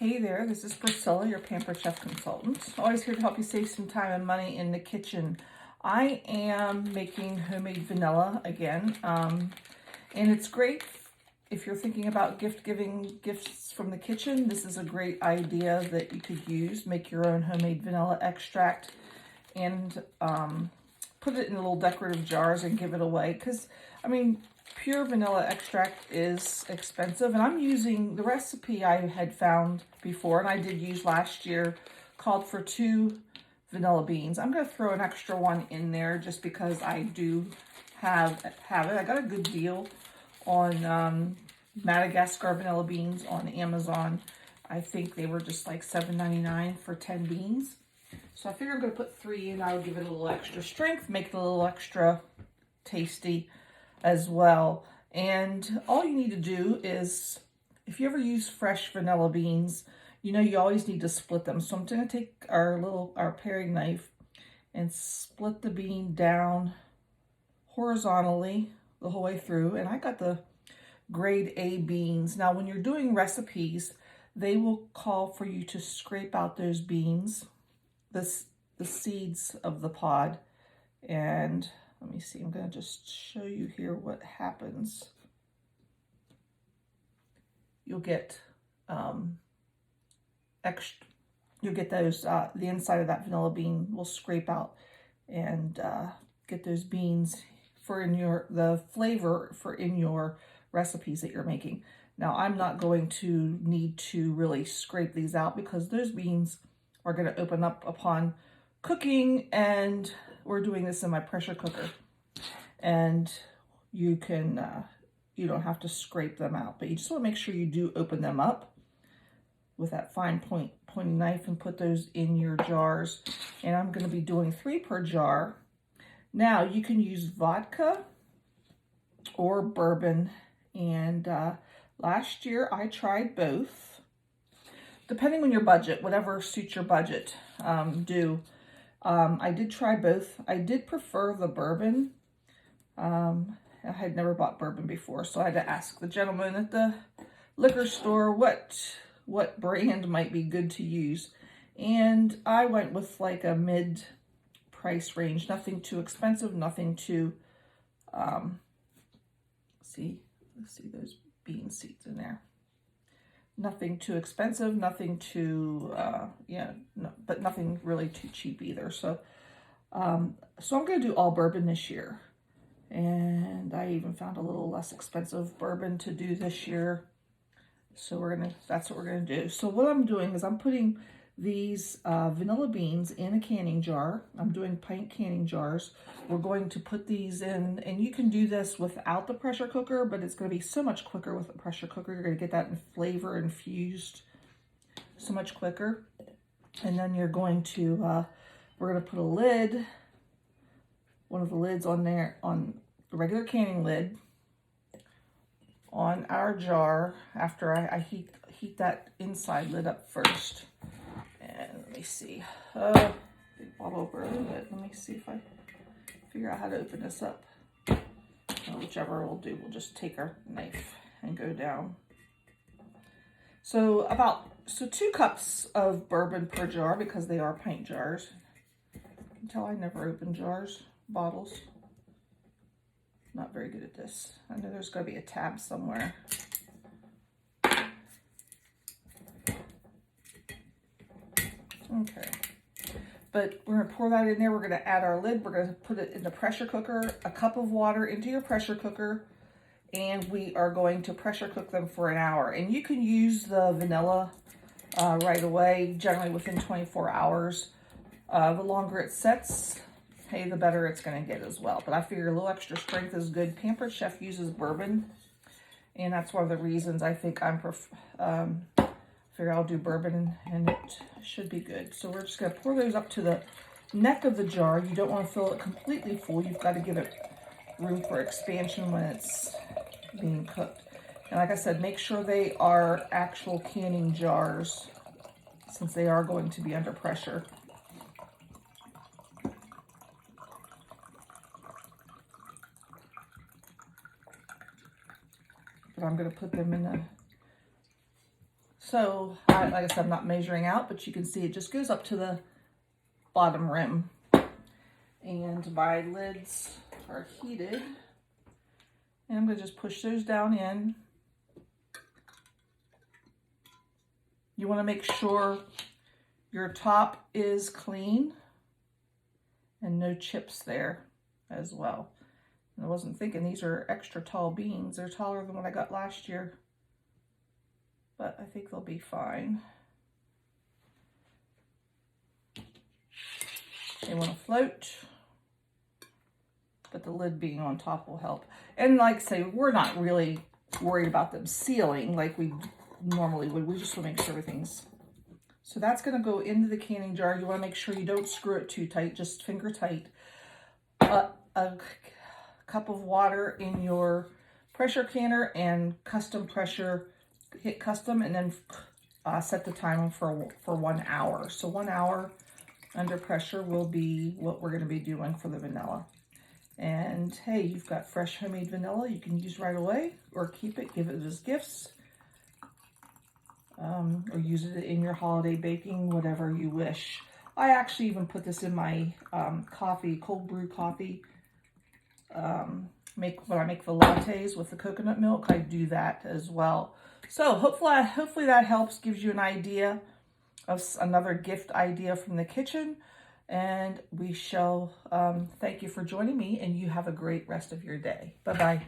Hey there, this is Priscilla, your Pampered Chef Consultant. Always here to help you save some time and money in the kitchen. I am making homemade vanilla again, and it's great if you're thinking about giving gifts from the kitchen. This is a great idea that you could use. Make your own homemade vanilla extract and put it in little decorative jars and give it away. Because, I mean, pure vanilla extract is expensive, and I'm using the recipe I had found before, and I did use last year, called for 2 vanilla beans. I'm going to throw an extra one in there just because I do have it. I got a good deal on Madagascar vanilla beans on Amazon. I think they were just like $7.99 for 10 beans. So I figure I'm going to put 3 in. I'll give it a little extra strength, make it a little extra tasty as well. And all you need to do is, if you ever use fresh vanilla beans, you know you always need to split them. So I'm going to take our paring knife and split the bean down horizontally the whole way through. And I got the grade A beans. Now when you're doing recipes, they will call for you to scrape out those beans, the seeds of the pod. And let me see, I'm going to just show you here what happens. You'll get those, the inside of that vanilla bean will scrape out and get those beans for the flavor for in your recipes that you're making. Now, I'm not going to need to really scrape these out because those beans are going to open up upon cooking, and we're doing this in my pressure cooker. And you can, you don't have to scrape them out, but you just want to make sure you do open them up with that fine pointy knife and put those in your jars. And I'm going to be doing 3 per jar. Now you can use vodka or bourbon. And last year I tried both. Depending on your budget, whatever suits your budget, I did try both. I did prefer the bourbon. I had never bought bourbon before, so I had to ask the gentleman at the liquor store what brand might be good to use. And I went with like a mid price range, nothing too expensive, nothing too, let's see those bean seeds in there. Nothing too expensive, nothing too, but nothing really too cheap either. So, so I'm going to do all bourbon this year. And I even found a little less expensive bourbon to do this year. So that's what we're going to do. So what I'm doing is I'm putting these vanilla beans in a canning jar. I'm doing pint canning jars. We're going to put these in, and you can do this without the pressure cooker, but it's going to be so much quicker with the pressure cooker. You're going to get that flavor infused so much quicker. And then you're going to, we're going to put a lid, one of the lids on there, on the regular canning lid, on our jar after I heat that inside lid up first. And let me see, big bottle of bourbon, but let me see if I figure out how to open this up. Whichever we'll do, we'll just take our knife and go down. So 2 cups of bourbon per jar because they are pint jars. You can tell I never open bottles. Not very good at this. I know there's got to be a tab somewhere. Okay, but we're going to pour that in there. We're going to add our lid. We're going to put it in the pressure cooker, a cup of water into your pressure cooker, and we are going to pressure cook them for an hour. And you can use the vanilla right away, generally within 24 hours. The longer it sets, hey, the better it's going to get as well. But I figure a little extra strength is good. Pampered Chef uses bourbon, and that's one of the reasons I think figure I'll do bourbon, and it should be good. So we're just going to pour those up to the neck of the jar. You don't want to fill it completely full. You've got to give it room for expansion when it's being cooked. And like I said, make sure they are actual canning jars, since they are going to be under pressure. But I'm going to put them in a So, like I said, I'm not measuring out, but you can see it just goes up to the bottom rim. And my lids are heated. And I'm going to just push those down in. You want to make sure your top is clean and no chips there as well. And I wasn't thinking these are extra tall beans. They're taller than what I got last year. But I think they'll be fine. They want to float, but the lid being on top will help. And like I say, we're not really worried about them sealing like we normally would. We just want to make sure everything's... So that's going to go into the canning jar. You want to make sure you don't screw it too tight, just finger tight. A cup of water in your pressure canner and custom pressure. Hit custom and then set the timer for 1 hour. So 1 hour under pressure will be what we're going to be doing for the vanilla. And hey, you've got fresh homemade vanilla you can use right away, or keep it, give it as gifts, or use it in your holiday baking, whatever you wish. I actually even put this in my coffee, cold brew coffee. When I make the lattes with the coconut milk, I do that as well. So hopefully that helps, gives you an idea of another gift idea from the kitchen. And we shall thank you for joining me, and you have a great rest of your day. Bye-bye.